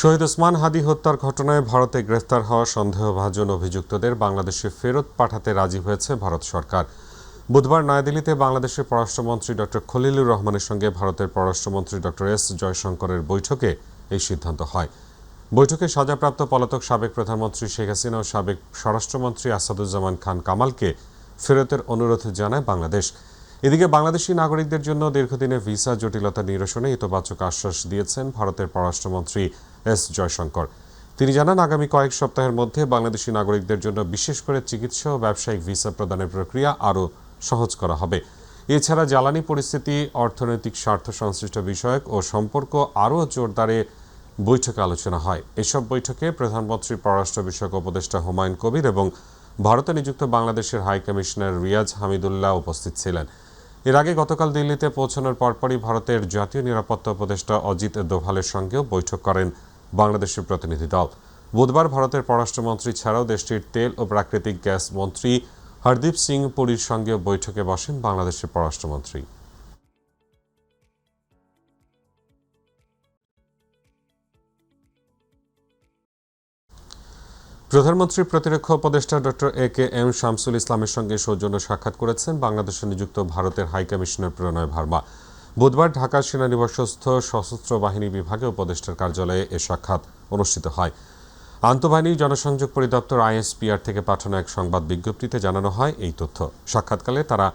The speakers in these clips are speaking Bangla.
শহীদ ওসমান হাদি হত্যার ঘটনায় ভারতে গ্রেফতার হওয়া সন্দেহভাজন অভিযুক্তদের বাংলাদেশে ফেরত পাঠাতে রাজি হয়েছে ভারত সরকার। বুধবার নয়াদিল্লিতে বাংলাদেশের পররাষ্ট্রমন্ত্রী ডক্টর খলিলুর রহমানের সঙ্গে ভারতের পররাষ্ট্রমন্ত্রী ডক্টর এস জয়শঙ্করের বৈঠকে এই সিদ্ধান্ত হয়। বৈঠকে সাজাপ্রাপ্ত পলাতক সাবেক প্রধানমন্ত্রী শেখ হাসিনা ও সাবেক স্বরাষ্ট্রমন্ত্রী আসাদুজ্জামান খান কামালকে ফেরতের অনুরোধ জানায় বাংলাদেশ। এদিকে বাংলাদেশি নাগরিকদের জন্য দীর্ঘদিনের ভিসা জটিলতা নিরসনে ইতবাচক আশ্বাস দিয়েছেন ভারতের পররাষ্ট্রমন্ত্রী এস জয়শঙ্কর। তিনি জানান, আগামী কয়েক সপ্তাহের মধ্যে বাংলাদেশি নাগরিকদের জন্য বিশেষ করে চিকিৎসা ও ব্যবসায়িক ভিসা প্রদানের প্রক্রিয়া আরও সহজ করা হবে। এছাড়া জ্বালানি পরিস্থিতি, অর্থনৈতিক স্বার্থ সংশ্লিষ্ট বিষয়ক ও সম্পর্ক আরও জোরদারে বৈঠকে আলোচনা হয়। এসব বৈঠকে প্রধানমন্ত্রীর পররাষ্ট্র বিষয়ক উপদেষ্টা হুমায়ুন কবির এবং ভারতে নিযুক্ত বাংলাদেশের হাই কমিশনার রিয়াজ হামিদুল্লাহ উপস্থিত ছিলেন। এর আগে গতকাল দিল্লিতে পৌঁছানোর পরপরই ভারতের জাতীয় নিরাপত্তা উপদেষ্টা অজিত দোভালের সঙ্গেও বৈঠক করেন বাংলাদেশের প্রতিনিধি দল। বুধবার ভারতের পররাষ্ট্রমন্ত্রী ছাড়াও দেশটির তেল ও প্রাকৃতিক গ্যাস মন্ত্রী হরদীপ সিং পুরীর সঙ্গেও বৈঠকে বসেন বাংলাদেশের পররাষ্ট্রমন্ত্রী। প্রধানমন্ত্রীর প্রতিরক্ষা উপদেষ্টা ডক্টর এ.কে.এম. শামসুল ইসলামের সঙ্গে সৌজন্য সাক্ষাৎ করেছেন বাংলাদেশে নিযুক্ত ভারতের হাই কমিশনার প্রণয় ভার্মা। বুধবার ঢাকা সেনানিবাসস্থ সশস্ত্র বাহিনী বিভাগে উপদেষ্টার কার্যালয়ে এ সাক্ষাৎ অনুষ্ঠিত হয়। আন্তঃবাহিনী জনসংযোগ পরিদপ্তর আইএসপিআর থেকে পাঠানো এক সংবাদ বিজ্ঞপ্তিতে জানানো হয় এই তথ্য। সাক্ষাৎকালে তারা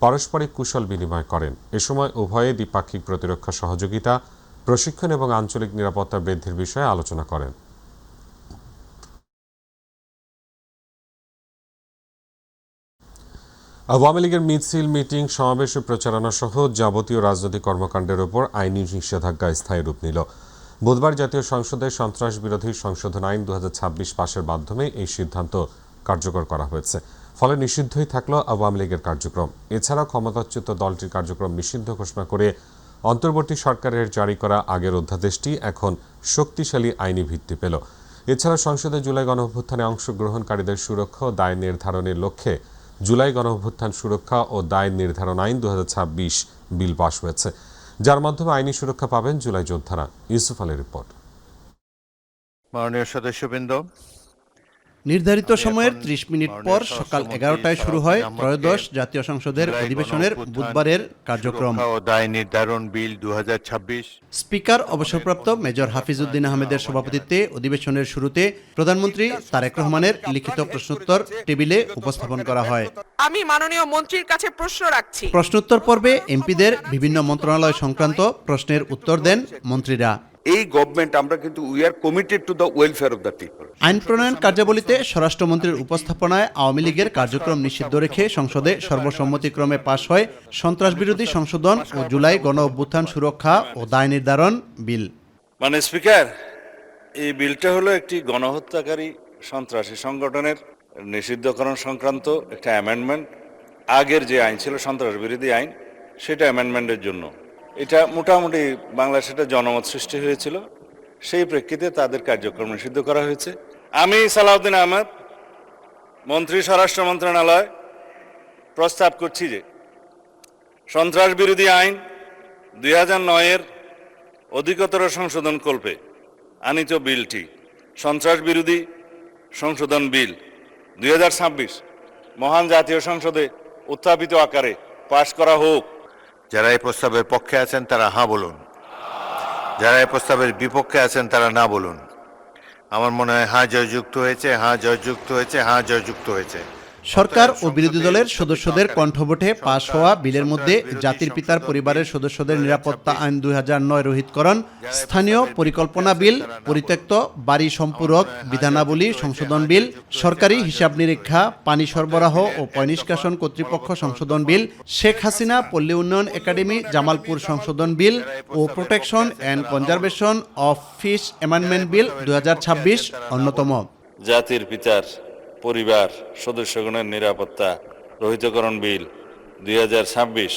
পারস্পরিক কুশল বিনিময় করেন। এ সময় উভয়ে দ্বিপাক্ষিক প্রতিরক্ষা সহযোগিতা, প্রশিক্ষণ এবং আঞ্চলিক নিরাপত্তা বৃদ্ধির বিষয়ে আলোচনা করেন। আওয়ামী লীগের মিছিল, মিটিং, সমাবেশ ও প্রচারণা সহ যাবতীয় রাজনৈতিক কর্মকাণ্ডের ওপর আইনি নিষেধাজ্ঞা স্থায়ী রূপ নিল। বুধবার জাতীয় সংসদে সন্ত্রাস বিরোধী সংশোধন আইন 2026 পাশের মাধ্যমে এই সিদ্ধান্ত কার্যকর করা হয়েছে। ফলে নিষিদ্ধই থাকল আওয়ামী লীগের কার্যক্রম। এছাড়া ক্ষমতাচ্যুত দলটির কার্যক্রম নিষিদ্ধ ঘোষণা করে অন্তর্বর্তী সরকারের জারি করা আগের অধ্যাদেশটি এখন শক্তিশালী আইনি ভিত্তি পেল। এছাড়া সংসদে জুলাই গণঅভ্যুত্থানে অংশগ্রহণকারীদের সুরক্ষা ও দায় নির্ধারণের লক্ষ্যে জুলাই গণঅভ্যুত্থান সুরক্ষা ও দায় নির্ধারণ আইন 2026 বিল পাশ হয়েছে, যার মাধ্যমে আইনি সুরক্ষা পাবেন জুলাই যোদ্ধারা। ইউসুফ আলীর রিপোর্ট। মাননীয় সদস্যবৃন্দ, নির্ধারিত সময়ের ৩০ মিনিট পর সকাল ১১টায় শুরু হয় ত্রয়োদশ জাতীয় সংসদের অধিবেশনের বুধবারের কার্যক্রম। দায় নির্ধারণ বিল 2026। স্পিকার অবসরপ্রাপ্ত মেজর হাফিজউদ্দিন আহমেদের সভাপতিত্বে অধিবেশনের শুরুতে প্রধানমন্ত্রী তারেক রহমানের লিখিত প্রশ্নোত্তর টেবিলে উপস্থাপন করা হয়। আমি মাননীয় মন্ত্রীর কাছে প্রশ্ন রাখছি। প্রশ্নোত্তর পর্বে এমপিদের বিভিন্ন মন্ত্রণালয় সংক্রান্ত প্রশ্নের উত্তর দেন মন্ত্রীরা। এই গভর্নমেন্ট আমরা কিন্তু we are committed to the welfare of the people. আইন প্রণয়ন কার্যাবলীতে স্বরাষ্ট্রমন্ত্রীর উপস্থাপনায় আওয়ামী লীগের কার্যক্রম নিষিদ্ধ রেখে সংসদে সর্বসম্মতিক্রমে পাশ হয় সন্ত্রাসবিরোধী সংশোধন ও জুলাই গণঅভ্যুত্থান সুরক্ষা ও দায় নির্ধারণ বিল। মানে স্পিকার, এই বিলটা হলো একটি গণহত্যাকারী সন্ত্রাসী সংগঠনের নিষিদ্ধকরণ সংক্রান্ত একটা অ্যামেন্ডমেন্ট। আগের যে আইন ছিল সন্ত্রাস বিরোধী আইন, সেটা অ্যামেন্ডমেন্টের জন্য। এটা মোটামুটি বাংলাদেশে একটা জনমত সৃষ্টি হয়েছিল, সেই প্রেক্ষিতে তাদের কার্যক্রম নিষিদ্ধ করা হয়েছে। আমি সালাউদ্দিন আহমেদ, মন্ত্রী স্বরাষ্ট্র মন্ত্রণালয়, প্রস্তাব করছি যে সন্ত্রাস বিরোধী আইন 2009-এর অধিকতর সংশোধন কল্পে আনিত বিলটি সন্ত্রাস বিরোধী সংশোধন বিল 2026 মহান জাতীয় সংসদে উত্থাপিত আকারে পাশ করা হোক। যারা এই প্রস্তাবের পক্ষে আছেন তারা হ্যাঁ বলুন, যারা এই প্রস্তাবের বিপক্ষে আছেন তারা না বলুন। আমার মনে হয় হ্যাঁ জয়যুক্ত হয়েছে, হ্যাঁ জয়যুক্ত হয়েছে, হ্যাঁ জয়যুক্ত হয়েছে। সরকার ও বিরোধী দলের সদস্যদের কণ্ঠভোটে পাশ হওয়া বিলের মধ্যে জাতির পিতার পরিবারের সদস্যদের নিরাপত্তা আইন 2009 রোহিতকরণ, স্থানীয় পরিকল্পনা বিল, পরিত্যক্ত বাড়ি সম্পূরক বিধানাবলী সংশোধন বিল, সরকারি হিসাব নিরীক্ষা, পানি সরবরাহ ও পয়ঃনিষ্কাশন কর্তৃপক্ষ সংশোধন বিল, শেখ হাসিনা পল্লী উন্নয়ন একাডেমি জামালপুর সংশোধন বিল ও protection and conservation of fish amendment bill 2026 অন্যতম। জাতির পিতার পরিবার সদস্যগণের নিরাপত্তা রহিতকরণ বিল 2026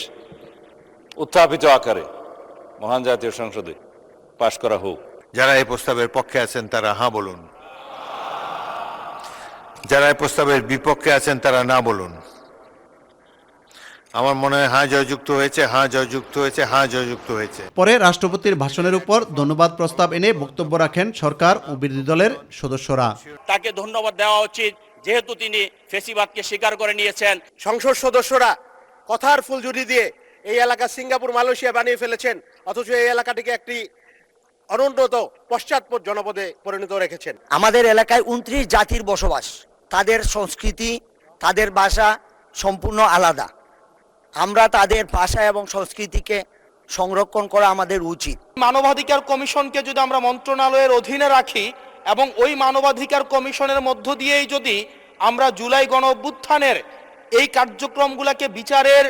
উত্থাপিত আকারে মহান জাতীয় সংসদে পাশ করা হোক। যারা এই প্রস্তাবের পক্ষে আছেন তারা হ্যাঁ বলুন, যারা এই প্রস্তাবের বিপক্ষে আছেন তারা না বলুন। আমার মনে হয় হ্যাঁ জয়যুক্ত হয়েছে, হ্যাঁ জয়যুক্ত হয়েছে, হ্যাঁ জয়যুক্ত হয়েছে। পরে রাষ্ট্রপতির ভাষণের উপর ধন্যবাদ প্রস্তাব এনে বক্তব্য রাখেন সরকার ও বিরোধী দলের সদস্যরা। তাকে ধন্যবাদ দেওয়া উচিত, যেহেতু তিনি ফেসিবাদকে স্বীকার করে নিয়েছেন। সংসদ সদস্যরা কথার ফুলঝুরি দিয়ে এই এলাকা সিঙ্গাপুর মালয়েশিয়া বানিয়ে ফেলেছেন, অথচ এই এলাকাটিকে একটি অনুন্নত পশ্চাৎপদ জনপদে পরিণত রেখেছেন। আমাদের এলাকায় 29 জাতির বসবাস, তাদের সংস্কৃতি, তাদের ভাষা সম্পূর্ণ আলাদা। আমরা তাদের ভাষা এবং সংস্কৃতিকে সংরক্ষণ করা আমাদের উচিত। মানবাধিকার কমিশনকে যদি আমরা মন্ত্রণালয়ের অধীনে রাখি এবং ওই মানবাধিকার কমিশনের মধ্য দিয়েই যদি আমরা জুলাই গণ অভ্যুত্থানের এই কার্যক্রমগুলোকে বিচারের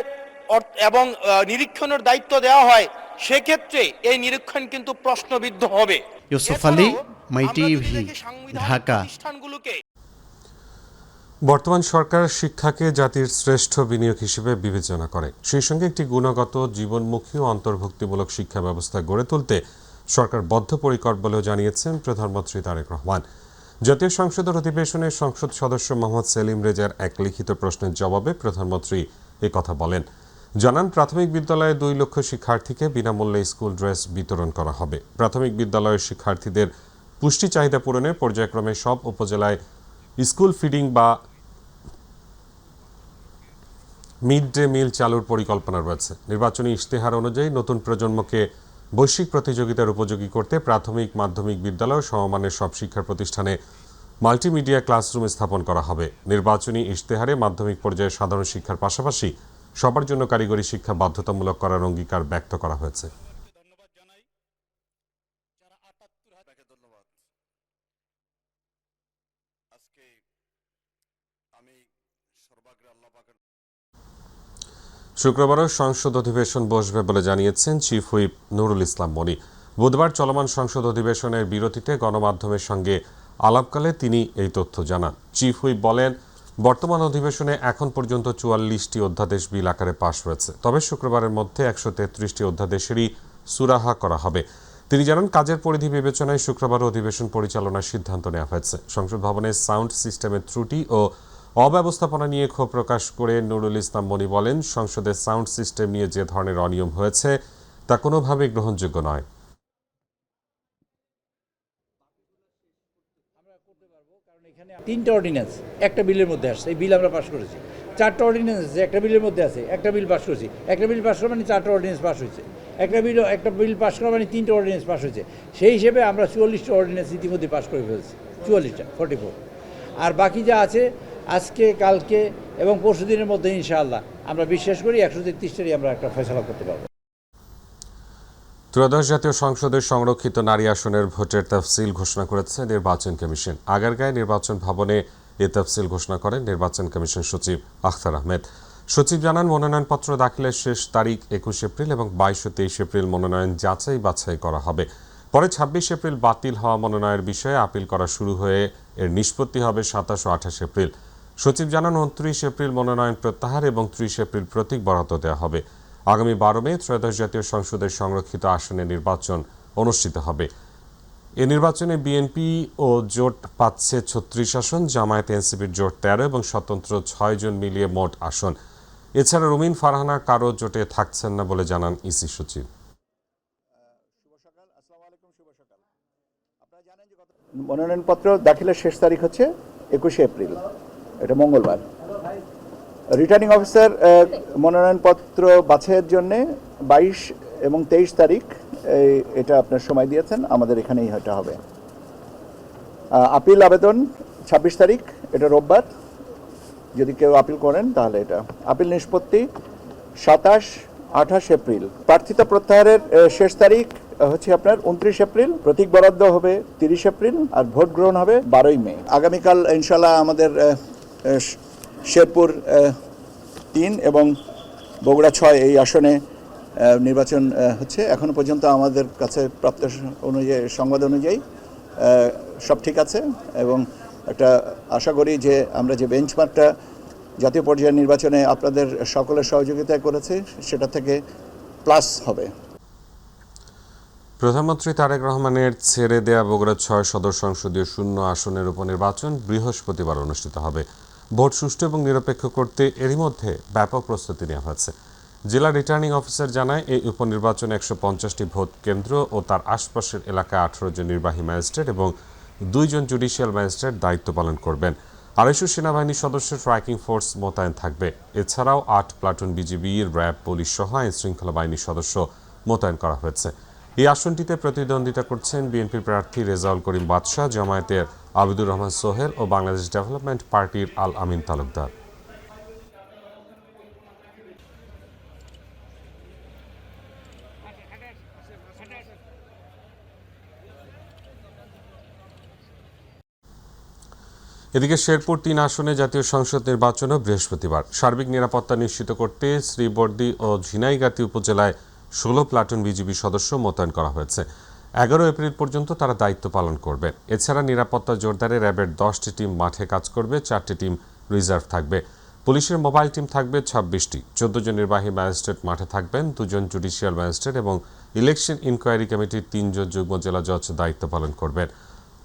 এবং নিরীক্ষণের দায়িত্ব দেওয়া হয়, সেক্ষেত্রে এই নিরীক্ষণ কিন্তু প্রশ্নবিদ্ধ হবে। ইউসুফ আলী, মাই টিভি, ঢাকা। প্রতিষ্ঠানগুলোকে বর্তমান সরকার শিক্ষাকে জাতির শ্রেষ্ঠ বিনিয়োগ হিসেবে বিবেচনা করে। সেই সঙ্গে একটি গুণগত, জীবনমুখী ও অন্তর্ভুক্তিমূলক শিক্ষা ব্যবস্থা গড়ে তুলতে সরকার বদ্ধপরিকর বলেও জানিয়েছেন প্রধানমন্ত্রী তারেক রহমান। জাতীয় সংসদের অধিবেশনে সংসদ সদস্য মোহাম্মদ সেলিম রেজার এক লিখিত প্রশ্নের জবাবে প্রধানমন্ত্রী কথা বলেন। জানান, প্রাথমিক বিদ্যালয়ে 2 লক্ষ শিক্ষার্থীকে বিনামূল্যে স্কুল ড্রেস বিতরণ করা হবে। প্রাথমিক বিদ্যালয়ের শিক্ষার্থীদের পুষ্টি চাহিদা পূরণে পর্যায়ক্রমে সব উপজেলায় স্কুল ফিডিং বা মিড ডে মিল চালুর পরিকল্পনা রয়েছে। নির্বাচনী ইশতেহার অনুযায়ী নতুন প্রজন্মকে বৈশ্বিক প্রতিযোগিতার উপযোগী করতে প্রাথমিক, মাধ্যমিক বিদ্যালয় সমমানের সব শিক্ষা প্রতিষ্ঠানে মাল্টিমিডিয়া ক্লাসরুম স্থাপন করা হবে। নির্বাচনী ইশতেহারে মাধ্যমিক পর্যায়ে সাধারণ শিক্ষার পাশাপাশি সবার জন্য কারিগরি শিক্ষা বাধ্যতামূলক করার অঙ্গীকার ব্যক্ত করা হয়েছে। শুক্রবারও সংসদ অধিবেশন বসবে বলে জানিয়েছেন চিফ হুইপ নুরুল ইসলাম মনি। বুধবার চলমান সংসদ অধিবেশনের বিরতিতে গণমাধ্যমের সঙ্গে আলাপকালে তিনি এই তথ্য জানান। চিফ হুইপ বলেন, বর্তমান অধিবেশনে এখন পর্যন্ত 44টি অধ্যাদেশ বিল আকারে পাশ হয়েছে। তবে শুক্রবারের মধ্যে 133টি অধ্যাদেশেরই সুরাহা করা হবে। তিনি জানান, কাজের পরিধি বিবেচনায় শুক্রবার অধিবেশন পরিচালনার সিদ্ধান্ত নেওয়া হয়েছে। সংসদ ভবনের সাউন্ড সিস্টেমের ত্রুটি ও অব্যবস্থাপনা নিয়ে ক্ষোভ প্রকাশ করে নুরুল ইসলাম মনি বলেন, সংসদের সাউন্ড সিস্টেম নিয়ে যে ধরনের অনিয়ম হয়েছে তা কোনোভাবেই গ্রহণযোগ্য নয়। তিনটা অর্ডিন্যান্স একটা বিলের মধ্যে আসছে, এই বিল আমরা পাস করেছি। 4টা অর্ডিন্যান্স আছে, একটা বিলের মধ্যে আছে, একটা বিল পাস করেছি। একটা বিল পাস করা মানে 4টা অর্ডিন্যান্স পাস হয়েছে। একটা বিল পাস করা মানে 3টা অর্ডিন্যান্স পাস হয়েছে। সেই হিসেবে আমরা 44টা অর্ডিন্যান্স ইতিমধ্যে পাস করে ফেলেছি। 44টা 44। আর বাকি যা আছে আজকে, কালকে এবং পরশু দিনের মধ্যে ইনশাআল্লাহ আমরা বিশ্বাস করি 133টারই আমরা একটা ফয়সালা করতে পারবো। ত্রয়োদশ জাতীয় সংসদের সংরক্ষিত নারী আসনের ভোটের তফসিল ঘোষণা করেছে নির্বাচন কমিশন। আগারগাঁয় নির্বাচন ভবনে এ তফসিল ঘোষণা করেন নির্বাচন কমিশন সচিব আখতার আহমেদ। সচিব জানান, মনোনয়নপত্র দাখিলের শেষ তারিখ 21 এপ্রিল এবং 22 ও 23 এপ্রিল মনোনয়ন যাচাই বাছাই করা হবে। পরে 26 এপ্রিল বাতিল হওয়া মনোনয়নের বিষয়ে আপিল করা শুরু হয়ে এর নিষ্পত্তি হবে 27 ও 28 এপ্রিল। সচিব জানান, 29 এপ্রিল মনোনয়ন প্রত্যাহার এবং 30 এপ্রিল প্রতীক বরাদ্দ দেওয়া হবে। আগামী 12 মে ত্রয়োদশ জাতীয় সংসদের সংরক্ষিত আসনে নির্বাচন অনুষ্ঠিত হবে। এ নির্বাচনে বিএনপি ও জোট পাচ্ছে 36 আসন, জামায়াত এনসিপির জোট 13 এবং স্বতন্ত্র 6 জন মিলিয়ে মোট আসন। এছাড়া রুমিন ফারহানা কারো জোটে থাকছেন না বলে জানান ইসি সচিব। মনোনয়নপত্র দাখিলের শেষ তারিখ হচ্ছে 21 এপ্রিল, এটা মঙ্গলবার। রিটার্নিং অফিসার মনোনয়নপত্র বাছাইয়ের জন্য 22 এবং 23 তারিখ এটা আপনার সময় দিয়েছেন, আমাদের এখানেই এটা হবে। আপিল আবেদন 26 তারিখ, এটা রোববার, যদি কেউ আপিল করেন তাহলে এটা। আপিল নিষ্পত্তি 27-28 এপ্রিল। প্রার্থিতা প্রত্যাহারের শেষ তারিখ হচ্ছে আপনার 29 এপ্রিল, প্রতীক বরাদ্দ হবে 30 এপ্রিল, আর ভোট গ্রহণ হবে 12 মে। আগামীকাল ইনশাল্লাহ আমাদের শেরপুর 3 এবং বগুড়া 6 এই আসনে নির্বাচন হচ্ছে। এখনো পর্যন্ত আমাদের কাছে প্রাপ্ত অনুযায়ী, সংবাদ অনুযায়ী সব ঠিক আছে এবং একটা আশা করি যে আমরা যে বেঞ্চমার্কটা জাতীয় পর্যায়ের নির্বাচনে আপনাদের সকলের সহযোগিতায় করেছে সেটা থেকে প্লাস হবে। প্রধানমন্ত্রী তারেক রহমানের ছেড়ে দেয়া বগুড়া 6 সদর সংসদীয় শূন্য আসনের উপনির্বাচন বৃহস্পতিবার অনুষ্ঠিত হবে। ভোট সুষ্ঠু এবং নিরপেক্ষ করতে এরই মধ্যে ব্যাপক প্রস্তুতি নেওয়া হয়েছে। জেলা রিটার্নিং অফিসার জানায়, এই উপনির্বাচনে 150টি ভোট কেন্দ্র ও তার আশপাশের এলাকায় 18 জন নির্বাহী ম্যাজিস্ট্রেট এবং 2 জন জুডিশিয়াল ম্যাজিস্ট্রেট দায়িত্ব পালন করবেন। 250 সেনাবাহিনী সদস্য ট্র্যাকিং ফোর্স মোতায়েন থাকবে। এছাড়াও 8 প্লাটুন বিজিবি, র্যাব, পুলিশ সহ আইন শৃঙ্খলা বাহিনীর সদস্য মোতায়েন করা হয়েছে। এই আসনটিতে প্রতিদ্বন্দ্বিতা করছেন বিএনপির প্রার্থী রেজাউল করিম বাদশাহ, জামায়াতের আবিদুর রহমান সোহেল ও বাংলাদেশ ডেভেলপমেন্ট পার্টির আল আমিন তালুকদার। এদিকে শেরপুর 3 আসনে জাতীয় সংসদ নির্বাচনও বৃহস্পতিবার। সার্বিক নিরাপত্তা নিশ্চিত করতে শ্রীবর্দী ও ঝিনাইগাতী উপজেলায় 16 প্লাটুন বিজিবি সদস্য মোতায়েন করা হয়েছে। 11 এপ্রিল পর্যন্ত তারা দায়িত্ব পালন করবেন। এছাড়া নিরাপত্তা জোরদারে র্যাবের 10টি টিম মাঠে কাজ করবে, 4টি টিম রিজার্ভ থাকবে। পুলিশের মোবাইল টিম থাকবে 26টি। 14 জন নির্বাহী ম্যাজিস্ট্রেট মাঠে থাকবেন, 2 জন জুডিশিয়াল ম্যাজিস্ট্রেট এবং ইলেকশন ইনকোয়ারি কমিটির 3 জন যুগ্ম জেলা জজ দায়িত্ব পালন করবেন।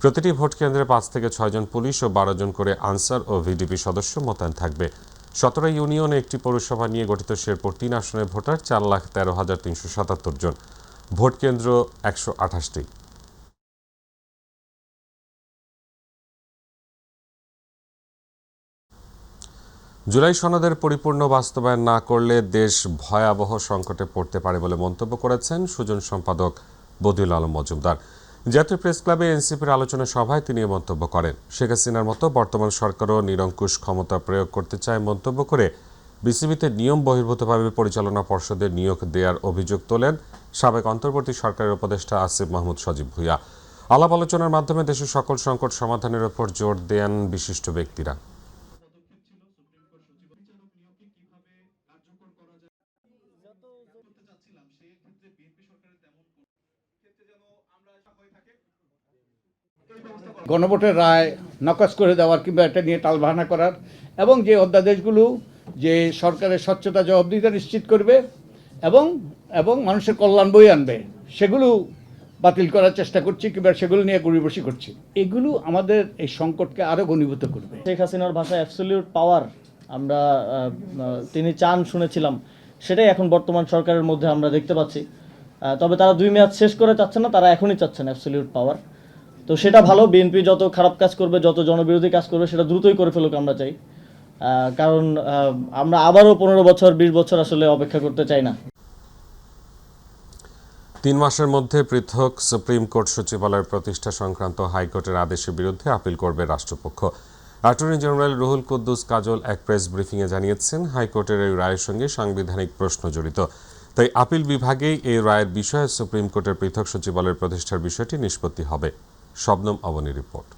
প্রতিটি ভোট কেন্দ্রে 5 থেকে 6 জন পুলিশ ও 12 জন করে আনসার ও ভিডিপি সদস্য মোতায়েন থাকবে। 17 ইউনিয়নে একটি পৌরসভা নিয়ে গঠিত শেরপুর 3 আসনের ভোটার 4,13,377 জন। ভোট কেন্দ্র 128টি। জুলাই সনদের পরিপূর্ণ বাস্তবায়ন না করলে দেশ ভয়াবহ সংকটে পড়তে পারে বলে মন্তব্য করেছেন সুজন সম্পাদক বদিউল আলম মজুমদার। জাতীয় প্রেস ক্লাবে এনসিপির আলোচনা সভায় তিনি এ মন্তব্য করেন। শেখ হাসিনার মতো বর্তমান সরকারও নিরঙ্কুশ ক্ষমতা প্রয়োগ করতে চায় মন্তব্য করে বিসিবিতে নিয়ম বহির্ভূতভাবে পরিচালনা পর্ষদের নিয়োগ দেওয়ার অভিযোগ তোলেন সাবেক অন্তর্বর্তী সরকারের উপদেষ্টা আসিফ মাহমুদ সজীব ভুঁইয়া। আলাপ আলোচনার মাধ্যমে দেশের সকল সংকট সমাধানের ওপর জোর দেন বিশিষ্ট ব্যক্তিরা। গণভোটের রায় নাকচ করে দেওয়ার কিংবা এটা নিয়ে টালবাহানা করার এবং যে অধ্যাদেশগুলো যে সরকারের স্বচ্ছতা জবাবদিহিতা নিশ্চিত করবে এবং মানুষের কল্যাণ বই আনবে সেগুলো বাতিল করার চেষ্টা করছি কিংবা সেগুলো নিয়ে গড়িবসি করছি। এগুলো আমাদের এই সংকটকে আরও ঘনীভূত করবে। শেখ হাসিনার ভাষায় অ্যাবসলিউট পাওয়ার আমরা তিনি চান শুনেছিলাম, সেটাই এখন বর্তমান সরকারের মধ্যে আমরা দেখতে পাচ্ছি। তবে তারা 2 মেয়াদ শেষ করে চাচ্ছেন না, তারা এখনই চাচ্ছেন অ্যাবসলিউট পাওয়ার। তো সেটা ভালো, বিএনপি যত খারাপ কাজ করবে, যত জনবিরোধী কাজ করবে সেটা দ্রুতই করে ফেলুক আমরা চাই, কারণ আমরা আবারও 15 বছর 20 বছর আসলে অপেক্ষা করতে চাই না। 3 মাসের মধ্যে পৃথক সুপ্রিম কোর্ট সচিবালয়ের প্রতিষ্ঠা সংক্রান্ত হাইকোর্টের আদেশের বিরুদ্ধে আপিল করবে রাষ্ট্রপক্ষ। অ্যাটর্নি জেনারেল রুহুল কুদ্দুস কাজল এক প্রেস ব্রিফিংয়ে জানিয়েছেন, হাইকোর্টের এই রায়ের সঙ্গে সাংবিধানিক প্রশ্ন জড়িত, তাই আপিল বিভাগেই এই রায়ের বিষয়ে সুপ্রিম কোর্টের পৃথক সচিবালয়ের প্রতিষ্ঠার বিষয়টি নিষ্পত্তি হবে। শবনম অবনীর রিপোর্ট।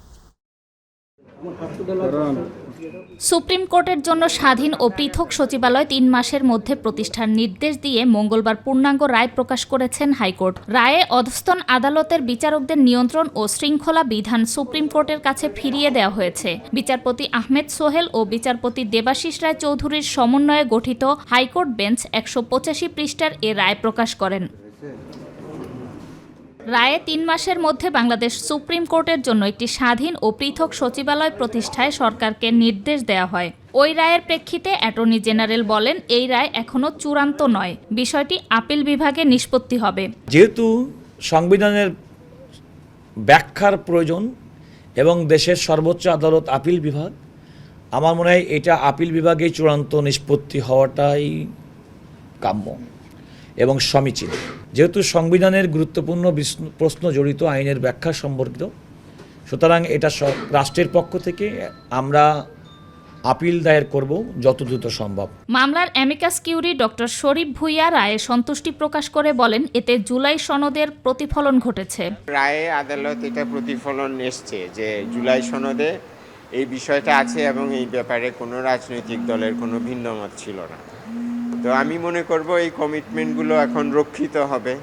সুপ্রিম কোর্টের জন্য স্বাধীন ও পৃথক সচিবালয় 3 মাসের মধ্যে প্রতিষ্ঠার নির্দেশ দিয়ে মঙ্গলবার পূর্ণাঙ্গ রায় প্রকাশ করেছেন হাইকোর্ট। রায়ে অধস্তন আদালতের বিচারকদের নিয়ন্ত্রণ ও শৃঙ্খলা বিধান সুপ্রিম কোর্টের কাছে ফিরিয়ে দেওয়া হয়েছে। বিচারপতি আহমেদ সোহেল ও বিচারপতি দেবাশিস রায় চৌধুরীর সমন্বয়ে গঠিত হাইকোর্ট বেঞ্চ 185 পৃষ্ঠার এ রায় প্রকাশ করেন। রায়ে 3 মাসের মধ্যে বাংলাদেশ সুপ্রিম কোর্টের জন্য একটি স্বাধীন ও পৃথক সচিবালয় প্রতিষ্ঠায় সরকারকে নির্দেশ দেওয়া হয়। ওই রায়ের প্রেক্ষিতে অ্যাটর্নি জেনারেল বলেন, এই রায় এখনো চূড়ান্ত নয়, বিষয়টি আপিল বিভাগে নিষ্পত্তি হবে। যেহেতু সংবিধানের ব্যাখ্যার প্রয়োজন এবং দেশের সর্বোচ্চ আদালত আপিল বিভাগ, আমার মনে হয় এটা আপিল বিভাগেই চূড়ান্ত নিষ্পত্তি হওয়াটাই কাম্য এবং সমীচীন। যেহেতু সংবিধানের গুরুত্বপূর্ণ প্রশ্ন জড়িত আইনের ব্যাখ্যা সম্পর্কিত, সুতরাং এটা রাষ্ট্রের পক্ষ থেকে আমরা আপিল দায়ের করব যত দ্রুত সম্ভব। মামলার অ্যামিকাস কিউরি ডক্টর শরীফ ভুঁইয়া রায়ে সন্তুষ্টি প্রকাশ করে বলেন, এতে জুলাই সনদের প্রতিফলন ঘটেছে। রায়ে আদালত এটা প্রতিফলন এসছে যে জুলাই সনদে এই বিষয়টা আছে এবং এই ব্যাপারে কোনো রাজনৈতিক দলের কোনো ভিন্ন মত ছিল না। তো আমি মনে করব এই কমিটমেন্টগুলো এখন রক্ষিত হবে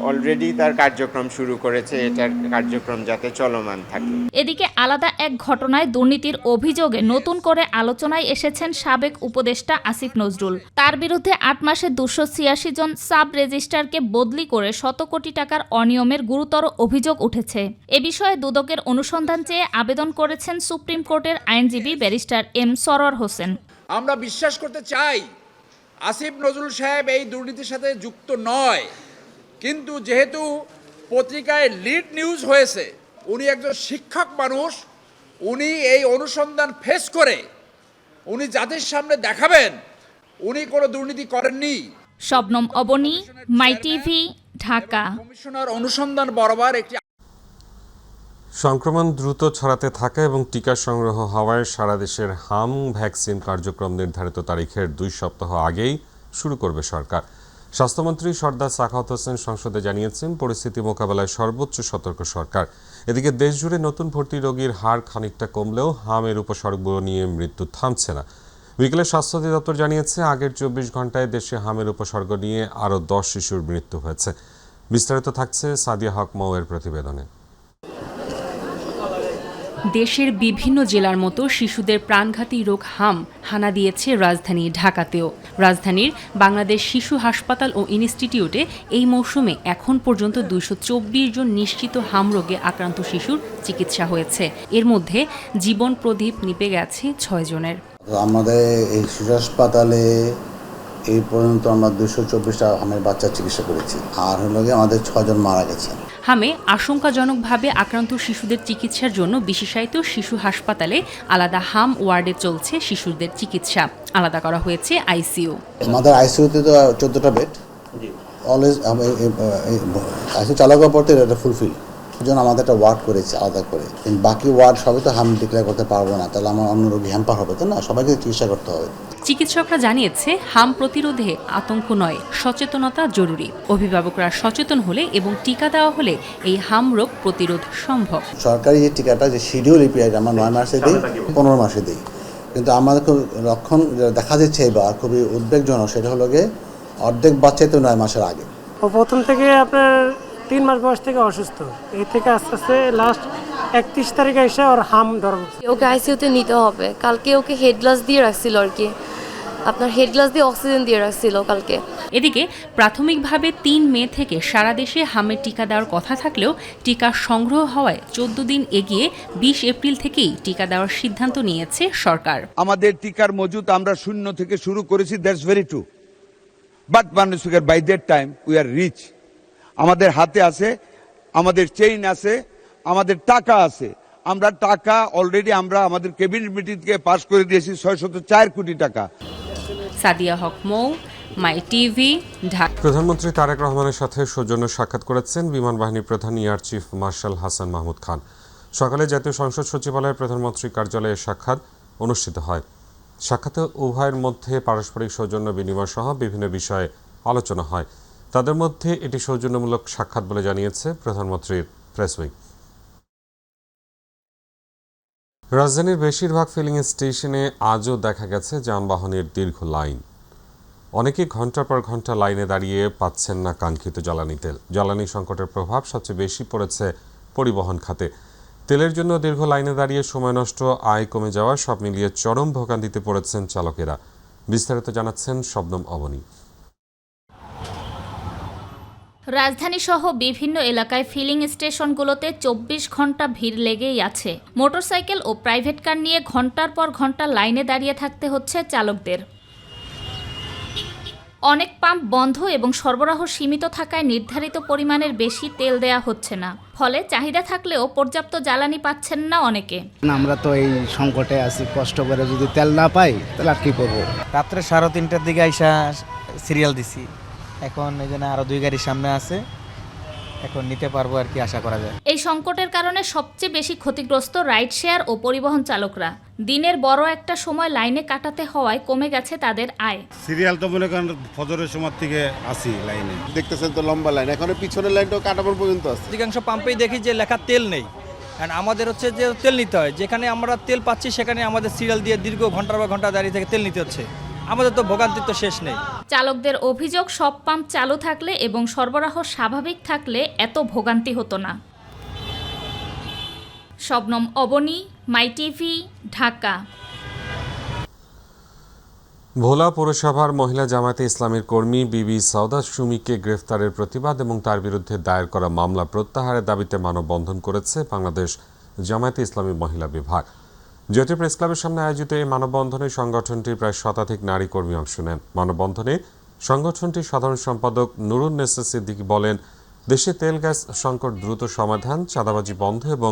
অলরেডি তার কার্যক্রম শুরু করেছে, এটার কার্যক্রম যাতে চলমান থাকে। এদিকে আলাদা এক ঘটনায় দুর্নীতির অভিযোগে নতুন করে আলোচনায় এসেছেন সাবেক উপদেষ্টা আসিফ নজরুল। তার বিরুদ্ধে ৮ মাসে 286 জন সাব রেজিস্ট্রারকে বদলি করে শত কোটি টাকার অনিয়মের গুরুতর অভিযোগ উঠেছে। এ বিষয়ে দুদকের অনুসন্ধান চেয়ে আবেদন করেছেন সুপ্রিম কোর্টের আইনজীবী ব্যারিস্টার এম সরওয়ার হোসেন। আমরা বিশ্বাস করতে চাই আসিফ নজরুল সাহেব এই দুর্নীতির সাথে যুক্ত নয়, কিন্তু যেহেতু পত্রিকায় লিড নিউজ হয়েছে, উনি একজন শিক্ষক মানুষ, উনি এই অনুসন্ধান ফেস করে উনি জাতির সামনে দেখাবেন উনি কোনো দুর্নীতি করেননি। শবনম অবনী, মাই টিভি, ঢাকা। কমিশনার অনুসন্ধান বরাবর একটি সংক্রমণ দ্রুত ছড়াতে থাকা এবং টিকা সংগ্রহ হওয়ায় সারা দেশের হাম ভ্যাকসিন কার্যক্রম নির্ধারিত তারিখের 2 সপ্তাহ আগেই শুরু করবে সরকার। স্বাস্থ্যমন্ত্রী সরদার সাখাওয়াত হোসেন সংসদে জানিয়েছেন, পরিস্থিতি মোকাবেলায় সর্বোচ্চ সতর্ক সরকার। এদিকে দেশজুড়ে নতুন ভর্তি রোগীর হার খানিকটা কমলেও হামের উপসর্গ নিয়ে মৃত্যু থামছে না। বিকেলে স্বাস্থ্য অধিদপ্তর জানিয়েছে, আগের 24 ঘন্টায় দেশে হামের উপসর্গ নিয়ে আরও 10 শিশুর মৃত্যু হয়েছে। বিস্তারিত থাকছে সাদিয়া হক মৌয়ের প্রতিবেদনে। দেশের বিভিন্ন জেলার মতো শিশুদের প্রাণঘাতী রোগ হাম হানা দিয়েছে রাজধানী ঢাকাতেও। রাজধানীর বাংলাদেশ শিশু হাসপাতাল ও ইনস্টিটিউটে এই মৌসুমে এখন পর্যন্ত 224 জন নিশ্চিত হাম রোগে আক্রান্ত শিশুর চিকিৎসা হয়েছে। এর মধ্যে জীবন প্রদীপ নিভে গেছে 6 জনের। আমাদের এই শিশু হাসপাতালে এই পর্যন্ত আমরা 224টা হামের বাচ্চা চিকিৎসা করেছি, আর হলো আমাদের 6 জন মারা গেছেন। হামে আশঙ্কাজনকভাবে আক্রান্ত শিশুদের চিকিৎসার জন্য বিশেষায়িত শিশু হাসপাতালে আলাদা হাম ওয়ার্ডে চলছে শিশুদের চিকিৎসা। আলাদা করা হয়েছে আইসিইউ। আমাদের আইসিইউতে তো 14টা বেড অলওয়েজ আইসিইউ চালু করার পর এটা ফুলফিল, এই জন্য আমাদের একটা ওয়ার্ড করেছে আলাদা করে। কিন্তু বাকি ওয়ার্ড সবই তো হাম ডিক্লেয়ার করতে পারবো না, তাহলে আমার অন্য রোগী হ্যাম্পার হবে, তো না, সবাইকে চিকিৎসা করতে হবে। চিকিৎসকরা জানিয়েছে, হাম প্রতিরোধে আতঙ্ক নয়, সচেতনতা জরুরি। অভিভাবকরা সচেতন হলে এবং টিকা দেওয়া হলে এই হাম রোগ প্রতিরোধ সম্ভব। সরকারি যে টিকাটা যে শিডিউল এপিআই আমরা 9 মাসে দিই, 15 মাসে দিই, কিন্তু আমাদের খুব লক্ষণ দেখা যাচ্ছে এবার খুবই উদ্বেগজনক, সেটা হলো গিয়ে অর্ধেক বাচ্চাই তো 9 মাসের আগে। প্রথম থেকে আপনার 3 মাস বয়স থেকে অসুস্থ, এই থেকে আস্তে আস্তে লাস্ট 31 তারিখে এসে ওর হাম ধরা পড়ছে। ওকে আইসিইউতে নিতে হবে। কালকে ওকে হেড গ্লাস দিয়ে রাখছিল, আর কি আপনার হেড গ্লাস দিয়ে অক্সিজেন দিয়ে রাখছিল কালকে। এদিকে প্রাথমিকভাবে 3 মে থেকে সারা দেশে হামের টিকা দেওয়ার কথা থাকলেও টিকা সংগ্রহ হওয়ায় 14 দিন এগিয়ে 20 এপ্রিল থেকেই টিকা দেওয়ার সিদ্ধান্ত নিয়েছে সরকার। আমাদের টিকার মজুদ আমরা 0 থেকে শুরু করেছি, দ্যাটস ভেরি ট্রু, বাট মানুষের by that time we are rich. আমাদের হাতে আছে, আমাদের চেইন আছে, আমাদের টাকা আছে। আমরা টাকা অলরেডি আমরা আমাদের ক্যাবিনেট মিটিং থেকে পাস করে দিয়েছি 604 কোটি টাকা। সাদিয়া হক মৌ, মাই টিভি, ঢাকা। প্রধানমন্ত্রী তারেক রহমানের সাথে সৌজন্য সাক্ষাৎ করেছেন বিমান বাহিনী প্রধান air chief marshal Hasan Mahmud Khan. সকালে জাতীয় সংসদ সচিবালয়ে প্রধানমন্ত্রী কার্যালয়ে সাক্ষাৎ অনুষ্ঠিত হয়। সাক্ষাতে উভয়ের মধ্যে পারস্পরিক সৌজন্য বিনিময় সহ বিভিন্ন বিষয়ে আলোচনা হয়। তাদের মধ্যে এটি সৌজন্যমূলক সাক্ষাৎ বলে জানিয়েছে প্রধানমন্ত্রীর প্রেস উইং। রাজধানীর বেশিরভাগ ফিলিং স্টেশনে আজও দেখা গেছে যানবাহনের দীর্ঘ লাইন। অনেকে ঘন্টার পর ঘন্টা লাইনে দাঁড়িয়ে পাচ্ছেন না কাঙ্ক্ষিত জ্বালানি তেল। জ্বালানি সংকটের প্রভাব সবচেয়ে বেশি পড়েছে পরিবহন খাতে। তেলের জন্য দীর্ঘ লাইনে দাঁড়িয়ে সময় নষ্ট, আয় কমে যাওয়া সব মিলিয়ে চরম ভোগান্তিতে পড়েছেন চালকেরা। বিস্তারিত জানাচ্ছেন শবনম অবনী। রাজধানী সহ বিভিন্ন এলাকায় ফিলিং স্টেশনগুলোতে 24 ঘন্টা ভিড় লেগেই আছে। মোটরসাইকেল ও প্রাইভেট কার নিয়ে ঘন্টার পর ঘন্টা লাইনে দাঁড়িয়ে থাকতে হচ্ছে চালকদের। অনেক পাম্প বন্ধ এবং সরবরাহ সীমিত থাকায় নির্ধারিত পরিমাণের বেশি তেল দেয়া হচ্ছে না। ফলে চাহিদা থাকলেও পর্যাপ্ত জ্বালানি পাচ্ছেন না অনেকে। আমরা তো এই সংকটে আছি, কষ্ট করে যদি তেল না পাই তাহলে আর কি করবো। রাত্রে 3:30টার দিকে আইসা সিরিয়াল দিছি, এখন এই জন্য আরো 2 গাড়ির সামনে আছে, এখন নিতে পারবো আর কি আশা করা যায়। এই সংকটের কারণে সবচেয়ে বেশি ক্ষতিগ্রস্ত রাইড শেয়ার ও পরিবহন চালকরা। দিনের বড় একটা সময় লাইনে কাটাতে হওয়ায় কমে গেছে তাদের আয়। সিরিয়াল তো মনে করেন ফজরের সময় থেকে আসি লাইনে, দেখতেছেন তো লম্বা লাইন, এখন পিছনের লাইনটাও কাটাবার পর্যন্ত আছে। অধিকাংশ পাম্পেই দেখি যে লেখা তেল নেই, কারণ আমাদের হচ্ছে যে তেল নিতে হয়, যেখানে আমরা তেল পাচ্ছি সেখানে আমাদের সিরিয়াল দিয়ে দীর্ঘ ঘন্টার পর ঘন্টা দাঁড়িয়ে থেকে তেল নিতে হচ্ছে। আমাদের তো ভোগান্তির তো শেষ নেই। চালকদের অভিযোগ, সব পাম্প চালু থাকলে এবং সরবরাহ স্বাভাবিক থাকলে এত ভোগান্তি হতো না। শবনম অবনী, মাই টিভি, ঢাকা। ভোলা পৌরসভার মহিলা জামায়াতে ইসলামীর কর্মী বিবি সাউদাত সুমিকে গ্রেফতারের প্রতিবাদ এবং তার বিরুদ্ধে দায়ের করা মামলা প্রত্যাহারের দাবিতে মানববন্ধন করেছে বাংলাদেশ জামায়াতে ইসলামী মহিলা বিভাগ। জাতীয় প্রেস ক্লাবের সামনে আয়োজিত এই মানববন্ধনে সংগঠনটির প্রায় শতাধিক নারী কর্মী অংশ নেন। মানববন্ধনে সংগঠনটির সাধারণ সম্পাদক নুরুন নেসা সিদ্দিকী বলেন, দেশে তেল গ্যাস সংকট দ্রুত সমাধান, চাঁদাবাজি বন্ধ এবং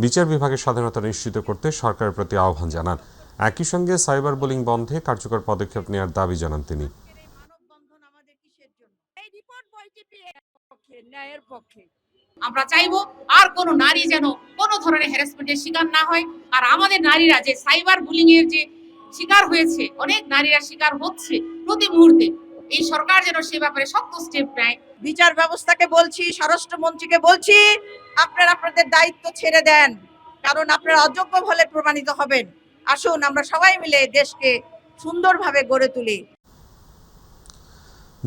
বিচার বিভাগের স্বাধীনতা নিশ্চিত করতে সরকারের প্রতি আহ্বান জানান। একই সঙ্গে সাইবার বুলিং বন্ধে কার্যকর পদক্ষেপ নেওয়ার দাবি জানান তিনি। আমরা চাইবো আর কোন নারী যেন কোনো ধরনের হ্যারাসমেন্টের শিকার না হয়। আর আমাদের নারীরা যে সাইবার বুলিং এর যে শিকার হয়েছে, অনেক নারীরা শিকার হচ্ছে প্রতি মুহূর্তে, এই সরকার যেন সে ব্যাপারে শক্ত স্টেপ নেয়। বিচার ব্যবস্থাকে বলছি, স্বরাষ্ট্রমন্ত্রীকে বলছি, আপনারা আপনাদের দায়িত্ব ছেড়ে দেন, কারণ আপনারা অযোগ্য বলে প্রমাণিত হবেন। আসুন আমরা সবাই মিলে দেশকে সুন্দরভাবে গড়ে তুলি।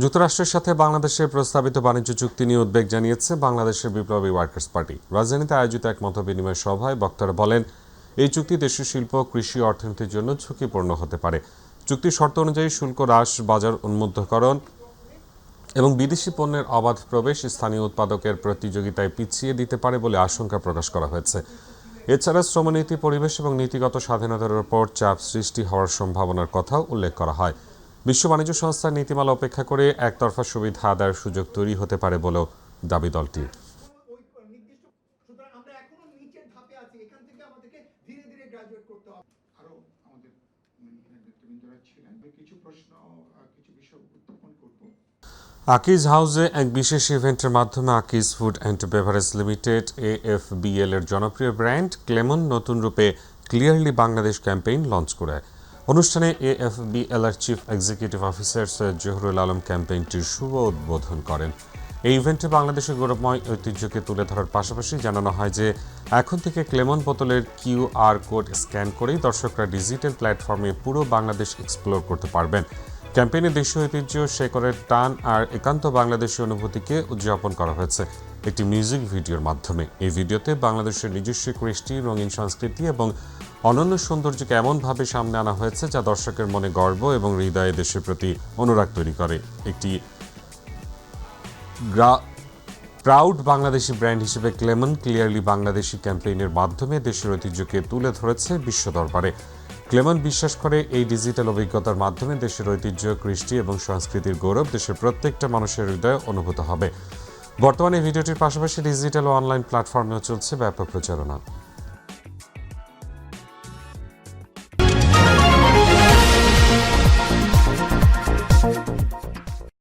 যুক্তরাষ্ট্রের সাথে বাংলাদেশের প্রস্তাবিত বাণিজ্য চুক্তি নিয়ে উদ্বেগ জানিয়েছে বাংলাদেশের বিপ্লবী ওয়ার্কার্স পার্টি। রাজধানীতে আয়োজিত এক মতবিনিময় সভায় বক্তারা বলেন, এই চুক্তি দেশের শিল্প, কৃষি, অর্থনীতির জন্য ঝুঁকিপূর্ণ হতে পারে। চুক্তির শর্ত অনুযায়ী শুল্ক হ্রাস, বাজার উন্মুক্তকরণ এবং বিদেশি পণ্যের অবাধ প্রবেশ স্থানীয় উৎপাদকের প্রতিযোগিতায় পিছিয়ে দিতে পারে বলে আশঙ্কা প্রকাশ করা হয়েছে। এছাড়া শ্রমনীতি, পরিবেশ এবং নীতিগত স্বাধীনতার উপর চাপ সৃষ্টি হওয়ার সম্ভাবনার কথাও উল্লেখ করা হয়। বিশ্ব বাণিজ্য সংস্থার নীতিমালা উপেক্ষা করে একতরফা সুবিধা আদায়ের সুযোগ তৈরি হতে পারে বলেও দাবি দলটির। আকিজ হাউসে এক বিশেষ ইভেন্টের মাধ্যমে Akij food and beverage limited AFBL এর জনপ্রিয় ব্র্যান্ড ক্লেমন নতুন রূপে ক্লিয়ারলি বাংলাদেশ ক্যাম্পেইন লঞ্চ করে। অনুষ্ঠানে AFBL এর chief executive officer Syed Zahurul Alam ক্যাম্পেইনটির শুভ উদ্বোধন করেন। এই ইভেন্টে বাংলাদেশের গৌরবময় ঐতিহ্যকে তুলে ধরার পাশাপাশি জানানো হয় যে এখন থেকে ক্লেমন বোতলের QR কোড স্ক্যান করেই দর্শকরা ডিজিটাল প্ল্যাটফর্মে পুরো বাংলাদেশ এক্সপ্লোর করতে পারবেন। ক্যাম্পেইনে দেশীয় ঐতিহ্য, শেকড়ের টান আর একান্ত বাংলাদেশী অনুভূতিকে উদযাপন করা হয়েছে একটি মিউজিক ভিডিওর মাধ্যমে। এই ভিডিওতে বাংলাদেশের নিজস্ব কৃষ্টি, রঙিন সংস্কৃতি এবং অনন্য সৌন্দর্যকে এমনভাবে সামনে আনা হয়েছে যা দর্শকের মনে গর্ব এবং হৃদয়ে দেশের প্রতি অনুরাগ তৈরি করে। একটি প্রাউড বাংলাদেশি ব্র্যান্ড হিসেবে ক্লেমন ক্লিয়ারলি বাংলাদেশি ক্যাম্পেইনের মাধ্যমে দেশের ঐতিহ্যকে তুলে ধরেছে বিশ্ব দরবারে। ক্লেমন বিশ্বাস করে এই ডিজিটাল অভিজ্ঞতার মাধ্যমে দেশের ঐতিহ্য, কৃষ্টি এবং সংস্কৃতির গৌরব দেশের প্রত্যেকটা মানুষের হৃদয়ে অনুভূত হবে। বর্তমানে ভিডিওটির পাশাপাশি ডিজিটাল ও অনলাইন প্ল্যাটফর্মেও চলছে ব্যাপক প্রচারণা।